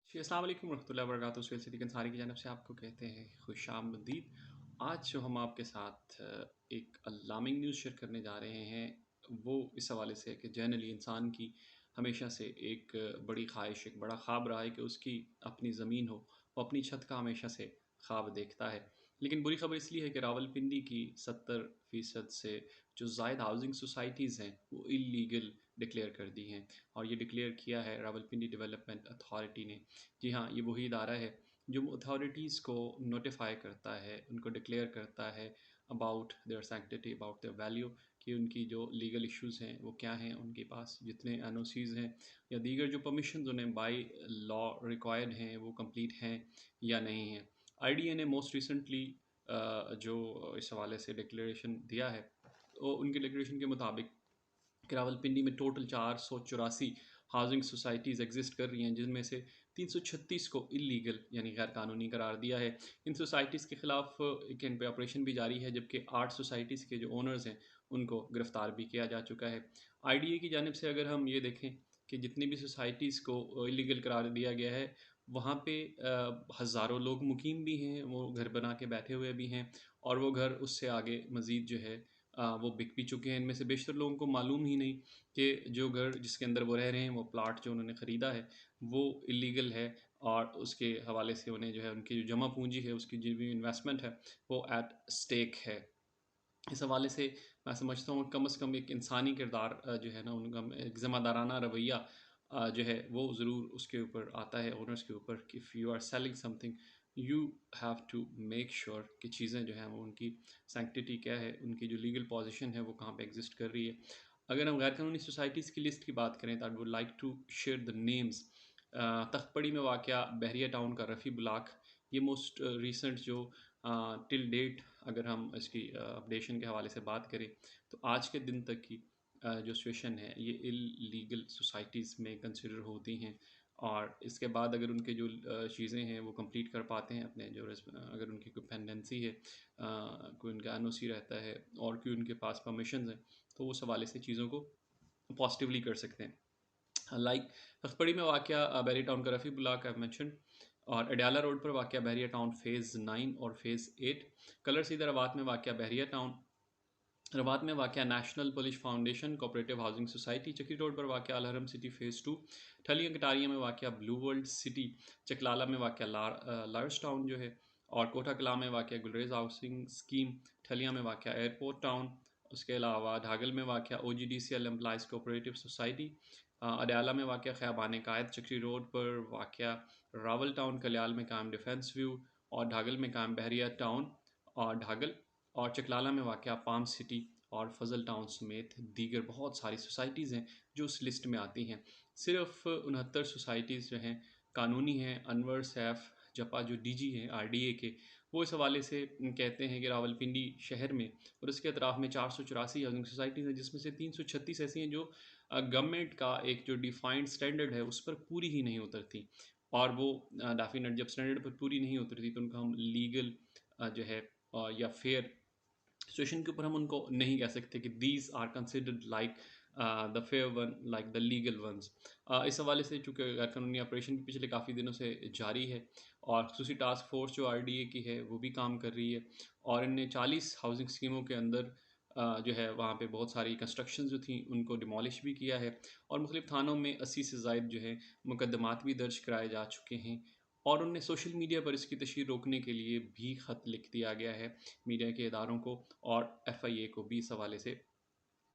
जी, अस्सलाम वालेकुम रहमतुल्लाहि व बरकातुहू। सुहेल सिद्दीक़ अंसारी की जानिब से आपको कहते हैं खुशामदीद। आज जो हम आपके साथ एक अलार्मिंग न्यूज़ शेयर करने जा रहे हैं, वो इस हवाले से है कि जनरली इंसान की हमेशा से एक बड़ी ख्वाहिश, एक बड़ा ख्वाब रहा है कि उसकी अपनी ज़मीन हो, वो अपनी छत का हमेशा से ख्वाब देखता है। लेकिन बुरी खबर इसलिए है कि रावलपिंडी की 70% से जो ज़ायद हाउसिंग सोसाइटीज़ हैं, वो इल्लीगल डिक्लेयर कर दी हैं। और ये डिक्लेयर किया है रावलपिंडी डेवलपमेंट अथॉरिटी ने। जी हाँ, ये वही इदारा है जो अथॉरिटीज़ को नोटिफ़ाई करता है, उनको डिक्लेयर करता है about their sanctity, about their value, कि उनकी जो लीगल इश्यूज़ हैं वो क्या हैं, उनके पास जितने एनओसीज़ हैं या दीगर जो परमिशंस उन्हें बाय लॉ रिक्वायर्ड हैं वो कंप्लीट हैं या नहीं हैं। आईडीए ने मोस्ट रिसेंटली जो इस हवाले से डिक्लेरेशन दिया है, तो उनके डिक्लेरेशन के मुताबिक कि रावलपिंडी में टोटल 484 हाउसिंग सोसाइटीज़ एग्जिस्ट कर रही हैं, जिनमें से 336 को इल्लीगल यानी गैर कानूनी करार दिया है। इन सोसाइटीज़ के ख़िलाफ़ एक इन पे ऑपरेशन भी जारी है, जबकि 8 सोसाइटीज़ के जो ओनर्स हैं उनको गिरफ़्तार भी किया जा चुका है। आईडीए की जानिब से अगर हम ये देखें कि जितनी भी सोसाइटीज़ को इल्लीगल करार दिया गया है, वहाँ पे हज़ारों लोग मुकीम भी हैं, वो घर बना के बैठे हुए भी हैं, और वो घर उससे आगे मज़ीद जो है वो बिक भी चुके हैं। इनमें से बेशतर लोगों को मालूम ही नहीं कि जो घर जिसके अंदर वो रह रहे हैं, वो प्लाट जो उन्होंने ख़रीदा है वो इल्लीगल है, और उसके हवाले से उन्हें जो है उनकी जो जमा पूंजी है, उसकी जो भी इन्वेस्टमेंट है, वो एट स्टेक है। इस हवाले से मैं समझता हूँ कम से कम एक इंसानी किरदार जो है ना, उनका एक ज़िम्मेदाराना रवैया जो है वो ज़रूर उसके ऊपर आता है, ओनर्स के ऊपर, कि if you are selling something you have to make sure कि चीज़ें जो हैं वो उनकी सैंक्टिटी क्या है, उनकी जो लीगल पोजीशन है वो कहाँ पे एग्जिस्ट कर रही है। अगर हम गैर कानूनी सोसाइटीज़ की लिस्ट की बात करें तो I would like to share the names. Takhtpari में वाक़या बहरिया टाउन का रफ़ी ब्लॉक, ये मोस्ट रिसेंट जो टिल डेट अगर हम इसकी अपडेशन के हवाले से बात करें, तो आज के दिन तक की जो सिचुएशन है ये इल्लीगल सोसाइटीज़ में कंसिडर होती हैं। और इसके बाद अगर उनके जो चीज़ें हैं वो कंप्लीट कर पाते हैं अपने जो अगर उनकी कोई पेंडेंसी है, कोई उनका एनओसी रहता है और कोई उनके पास परमिशंस हैं, तो उस हवाले से चीज़ों को पॉजिटिवली कर सकते हैं। लाइक तख्तपड़ी में वाक़या बैरिया टाउन का रफ़ी ब्लॉक आई मेंशन, और अडयाला रोड पर वाक़या बहरिया टाउन फ़ेज़ 9 और फ़ेज़ 8। कलर सीधा रवात में वाक़या बहरिया टाउन, रवात में वाक़या national police foundation cooperative housing society, चक्री रोड पर वाक़या अलहरम सिटी फ़ेज़ 2, ठलियाँ कटारिया में वाक़या ब्लू वर्ल्ड सिटी, चकलाला में वाक़या लार्ज टाउन जो है, और कोठा कलां में वाक़या गुलरेज हाउसिंग स्कीम, ठलियाँ में वाक़या एयरपोर्ट टाउन। उसके अलावा ढागल में वाक़या OGDCL employees cooperative society, Adiala में वाक़या ख़याबान कायद, चक्री रोड पर वाक़या रावल टाउन, कल्याल में कायम डिफेंस व्यू, और ढागल में कायम बहरिया टाउन और ढागल, और चकलाला में वाक़या पाम सिटी और फजल टाउन समेत दीगर बहुत सारी सोसाइटीज़ हैं जो उस लिस्ट में आती हैं। सिर्फ 69 सोसाइटीज़ जो हैं कानूनी हैं। अनवर सैफ जपा जो डीजी हैं आरडीए के, वो इस हवाले से कहते हैं कि रावलपिंडी शहर में और उसके अतराफ़ में 484 हाउसिंग सोसाइटीज़ हैं, जिसमें से 336 ऐसी हैं जो गवर्नमेंट का एक जो डिफाइंड स्टैंडर्ड है उस पर पूरी ही नहीं उतरती। और वो डेफिनेट जब स्टैंडर्ड पर पूरी नहीं उतरती तो उनको हम लीगल जो है या फेयर सिचुएशन के ऊपर हम उनको नहीं कह सकते कि these are considered like the fair one, like the legal ones. इस हवाले से चूँकि गैर कानूनी ऑपरेशन भी पिछले काफ़ी दिनों से जारी है, और खसूसी टास्क फोर्स जो आरडीए की है वो भी काम कर रही है, और इनने 40 हाउसिंग स्कीमों के अंदर जो है वहाँ पे बहुत सारी कंस्ट्रक्शन जो थी उनको डिमोलिश भी किया है, और मुख्तलिफ थानों में 80 से ज़ायद जो है मुकदमात भी दर्ज कराए जा चुके हैं। और उनने सोशल मीडिया पर इसकी तशहीर रोकने के लिए भी ख़त लिख दिया गया है मीडिया के इदारों को, और एफआईए को भी इस हवाले से